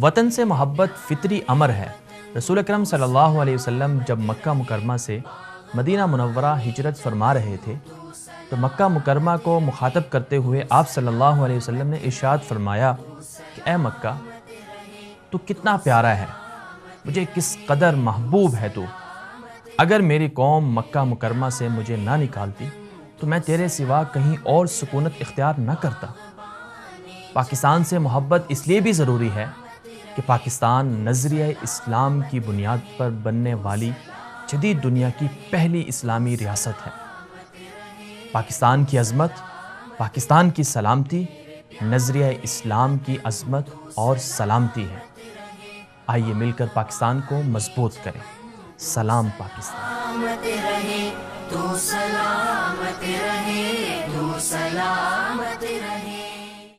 وطن سے محبت فطری امر ہے۔ رسول اکرم صلی اللہ علیہ وسلم جب مکہ مکرمہ سے مدینہ منورہ ہجرت فرما رہے تھے تو مکہ مکرمہ کو مخاطب کرتے ہوئے آپ صلی اللہ علیہ وسلم نے ارشاد فرمایا کہ اے مکہ، تو کتنا پیارا ہے، مجھے کس قدر محبوب ہے تو۔ اگر میری قوم مکہ مکرمہ سے مجھے نہ نکالتی تو میں تیرے سوا کہیں اور سکونت اختیار نہ کرتا۔ پاکستان سے محبت اس لیے بھی ضروری ہے کہ پاکستان نظریہ اسلام کی بنیاد پر بننے والی جدید دنیا کی پہلی اسلامی ریاست ہے۔ پاکستان کی عظمت، پاکستان کی سلامتی نظریہ اسلام کی عظمت اور سلامتی ہے۔ آئیے مل کر پاکستان کو مضبوط کریں۔ سلام پاکستان۔ تو سلامت رہے، تو سلامت رہے۔